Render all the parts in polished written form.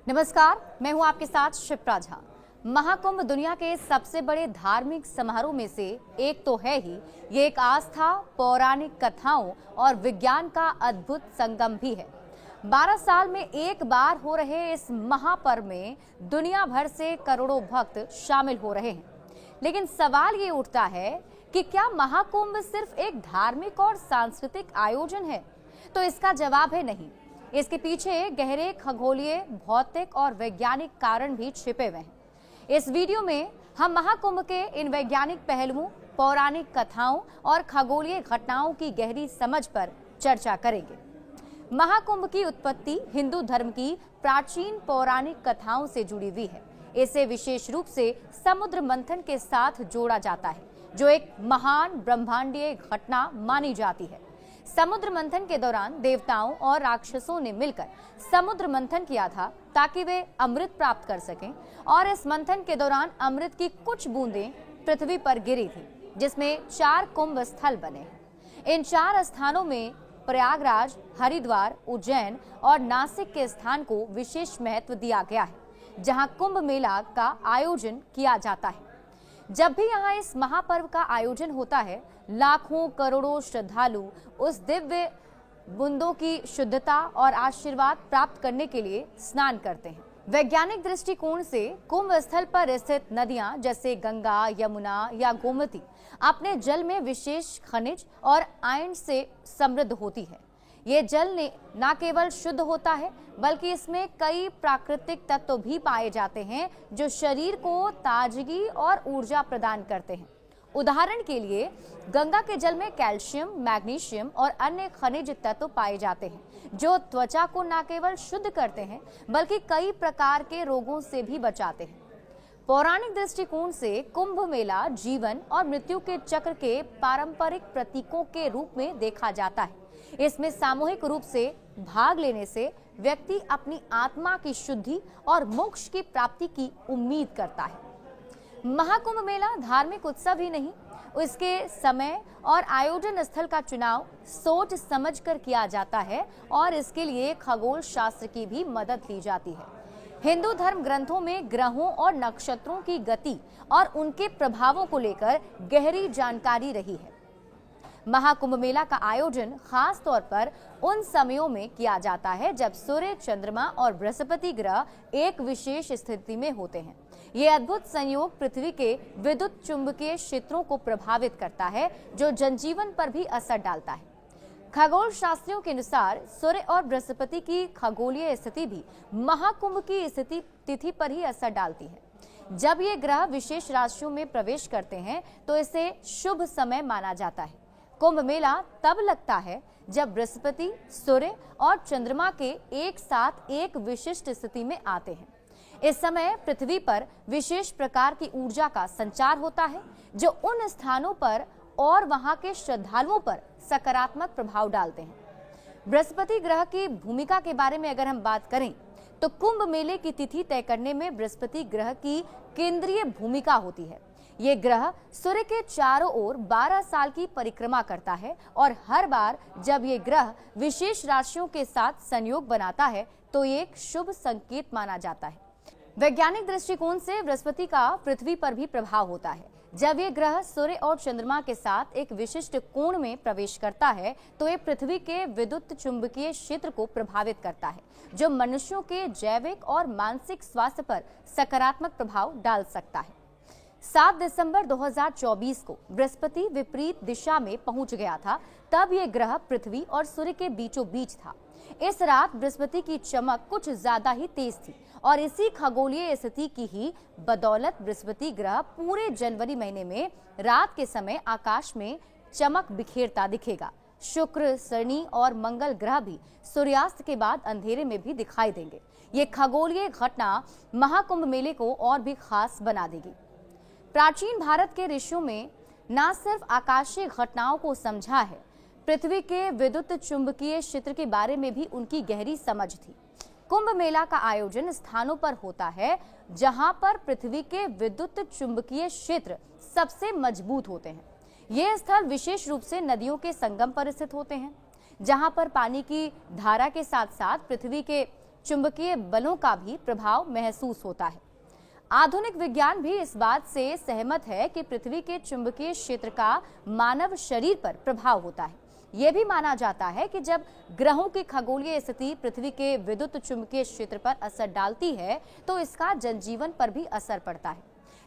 नमस्कार, मैं हूं आपके साथ शिप्रा झा। महाकुंभ दुनिया के सबसे बड़े धार्मिक समारोह में से एक तो है ही, ये एक आस्था, पौराणिक कथाओं और विज्ञान का अद्भुत संगम भी है। 12 साल में एक बार हो रहे इस महापर्व में दुनिया भर से करोड़ों भक्त शामिल हो रहे हैं। लेकिन सवाल ये उठता है कि क्या महाकुंभ सिर्फ एक धार्मिक और सांस्कृतिक आयोजन है? तो इसका जवाब है नहीं। इसके पीछे गहरे खगोलीय, भौतिक और वैज्ञानिक कारण भी छिपे हुए हैं। इस वीडियो में हम महाकुंभ के इन वैज्ञानिक पहलुओं, पौराणिक कथाओं और खगोलीय घटनाओं की गहरी समझ पर चर्चा करेंगे। महाकुंभ की उत्पत्ति हिंदू धर्म की प्राचीन पौराणिक कथाओं से जुड़ी हुई है। इसे विशेष रूप से समुद्र मंथन के साथ जोड़ा जाता है, जो एक महान ब्रह्मांडीय घटना मानी जाती है। समुद्र मंथन के दौरान देवताओं और राक्षसों ने मिलकर समुद्र मंथन किया था ताकि वे अमृत प्राप्त कर सकें, और इस मंथन के दौरान अमृत की कुछ बूंदें पृथ्वी पर गिरी थी, जिसमें 4 कुंभ स्थल बने। इन 4 स्थानों में प्रयागराज, हरिद्वार, उज्जैन और नासिक के स्थान को विशेष महत्व दिया गया है, जहां कुंभ मेला का आयोजन किया जाता है। जब भी यहाँ इस महापर्व का आयोजन होता है, लाखों करोड़ों श्रद्धालु उस दिव्य बूंदों की शुद्धता और आशीर्वाद प्राप्त करने के लिए स्नान करते हैं। वैज्ञानिक दृष्टिकोण से कुंभ स्थल पर स्थित नदियां जैसे गंगा, यमुना या गोमती अपने जल में विशेष खनिज और आयरन से समृद्ध होती है। ये जल न केवल शुद्ध होता है, बल्कि इसमें कई प्राकृतिक तत्व भी पाए जाते हैं जो शरीर को ताजगी और ऊर्जा प्रदान करते हैं। उदाहरण के लिए गंगा के जल में कैल्शियम, मैग्नीशियम और अन्य खनिज तत्व पाए जाते हैं, जो त्वचा को न केवल शुद्ध करते हैं, बल्कि कई प्रकार के रोगों से भी बचाते हैं। पौराणिक दृष्टिकोण से कुंभ मेला जीवन और मृत्यु के चक्र के पारंपरिक प्रतीकों के रूप में देखा जाता है। इसमें सामूहिक रूप से भाग लेने से व्यक्ति अपनी आत्मा की शुद्धि और मोक्ष की प्राप्ति की उम्मीद करता है। महाकुंभ मेला धार्मिक उत्सव ही नहीं, इसके समय और आयोजन स्थल का चुनाव सोच समझकर किया जाता है, और इसके लिए खगोल शास्त्र की भी मदद ली जाती है। हिंदू धर्म ग्रंथों में ग्रहों और नक्षत्रों की गति और उनके प्रभावों को लेकर गहरी जानकारी रही है। महाकुंभ मेला का आयोजन खास तौर पर उन समयों में किया जाता है जब सूर्य, चंद्रमा और बृहस्पति ग्रह एक विशेष स्थिति में होते हैं। ये अद्भुत संयोग पृथ्वी के विद्युत चुंबकीय क्षेत्रों को प्रभावित करता है, जो जनजीवन पर भी असर डालता है। खगोल शास्त्रियों के अनुसार सूर्य और बृहस्पति की खगोलीय स्थिति भी महाकुंभ की स्थिति तिथि पर ही असर डालती है। जब ये ग्रह विशेष राशियों में प्रवेश करते हैं तो इसे शुभ समय माना जाता है। कुंभ मेला तब लगता है जब बृहस्पति, सूर्य और चंद्रमा के एक साथ एक विशिष्ट स्थिति में आते हैं। इस समय पृथ्वी पर विशेष प्रकार की ऊर्जा का संचार होता है, जो उन स्थानों पर और वहां के श्रद्धालुओं पर सकारात्मक प्रभाव डालते हैं। बृहस्पति ग्रह की भूमिका के बारे में अगर हम बात करें तो कुंभ मेले की तिथि तय करने में बृहस्पति ग्रह की केंद्रीय भूमिका होती है। ये ग्रह सूर्य के चारों ओर 12 साल की परिक्रमा करता है, और हर बार जब ये ग्रह विशेष राशियों के साथ संयोग बनाता है तो ये एक शुभ संकेत माना जाता है। वैज्ञानिक दृष्टिकोण से बृहस्पति का पृथ्वी पर भी प्रभाव होता है। जब ये ग्रह सूर्य और चंद्रमा के साथ एक विशिष्ट कोण में प्रवेश करता है तो ये पृथ्वी के विद्युत चुंबकीय क्षेत्र को प्रभावित करता है, जो मनुष्यों के जैविक और मानसिक स्वास्थ्य पर सकारात्मक प्रभाव डाल सकता है। 7 दिसंबर 2024 को बृहस्पति विपरीत दिशा में पहुंच गया था। तब यह ग्रह पृथ्वी और सूर्य के बीचों बीच था। इस रात बृहस्पति की चमक कुछ ज्यादा ही तेज थी, और इसी खगोलीय स्थिति की ही बदौलत बृहस्पति ग्रह पूरे जनवरी महीने में रात के समय आकाश में चमक बिखेरता दिखेगा। शुक्र, शनि और मंगल ग्रह भी सूर्यास्त के बाद अंधेरे में भी दिखाई देंगे। ये खगोलीय घटना महाकुंभ मेले को और भी खास बना देगी। प्राचीन भारत के ऋषियों में न सिर्फ आकाशीय घटनाओं को समझा है, पृथ्वी के विद्युत चुंबकीय क्षेत्र के बारे में भी उनकी गहरी समझ थी। कुंभ मेला का आयोजन स्थानों पर होता है जहां पर पृथ्वी के विद्युत चुंबकीय क्षेत्र सबसे मजबूत होते हैं। ये स्थल विशेष रूप से नदियों के संगम पर स्थित होते हैं, जहां पर पानी की धारा के साथ साथ पृथ्वी के चुंबकीय बलों का भी प्रभाव महसूस होता है। आधुनिक विज्ञान भी इस बात से सहमत है कि पृथ्वी के चुंबकीय क्षेत्र का मानव शरीर पर प्रभाव होता है। यह भी माना जाता है कि जब ग्रहों की खगोलीय स्थिति पृथ्वी के विद्युत चुंबकीय क्षेत्र पर असर डालती है तो इसका जनजीवन पर भी असर पड़ता है।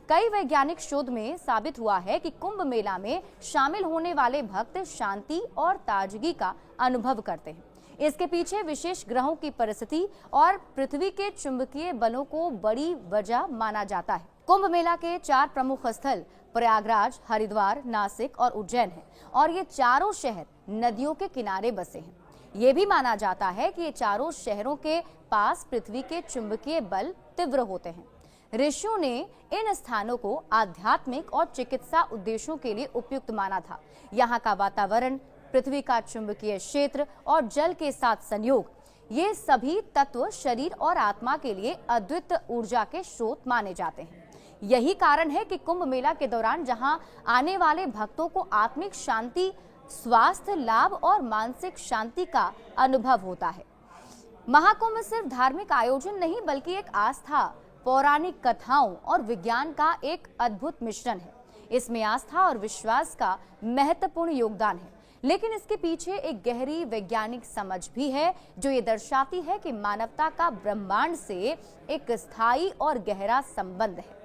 कई वैज्ञानिक शोध में साबित हुआ है कि कुंभ मेला में शामिल होने वाले भक्त शांति और ताजगी का अनुभव करते हैं। इसके पीछे विशेष ग्रहों की परिस्थिति और पृथ्वी के चुंबकीय बलों को बड़ी वजह माना जाता है। कुंभ मेला के 4 प्रमुख स्थल प्रयागराज, हरिद्वार, नासिक और उज्जैन हैं और ये चारों शहर नदियों के किनारे बसे हैं। ये भी माना जाता है कि ये चारों शहरों के पास पृथ्वी के चुंबकीय बल तीव्र होते हैं। ऋषियों ने इन स्थानों को आध्यात्मिक और चिकित्सा उद्देश्यों के लिए उपयुक्त माना था। यहाँ का वातावरण, पृथ्वी का चुंबकीय क्षेत्र और जल के साथ संयोग, ये सभी तत्व शरीर और आत्मा के लिए अद्वितीय ऊर्जा के स्रोत माने जाते हैं। यही कारण है कि कुंभ मेला के दौरान जहां आने वाले भक्तों को आत्मिक शांति, स्वास्थ्य लाभ और मानसिक शांति का अनुभव होता है। महाकुंभ सिर्फ धार्मिक आयोजन नहीं बल्कि एक आस्था, पौराणिक कथाओं और विज्ञान का एक अद्भुत मिश्रण है। इसमें आस्था और विश्वास का महत्वपूर्ण योगदान है, लेकिन इसके पीछे एक गहरी वैज्ञानिक समझ भी है जो ये दर्शाती है कि मानवता का ब्रह्मांड से एक स्थायी और गहरा संबंध है।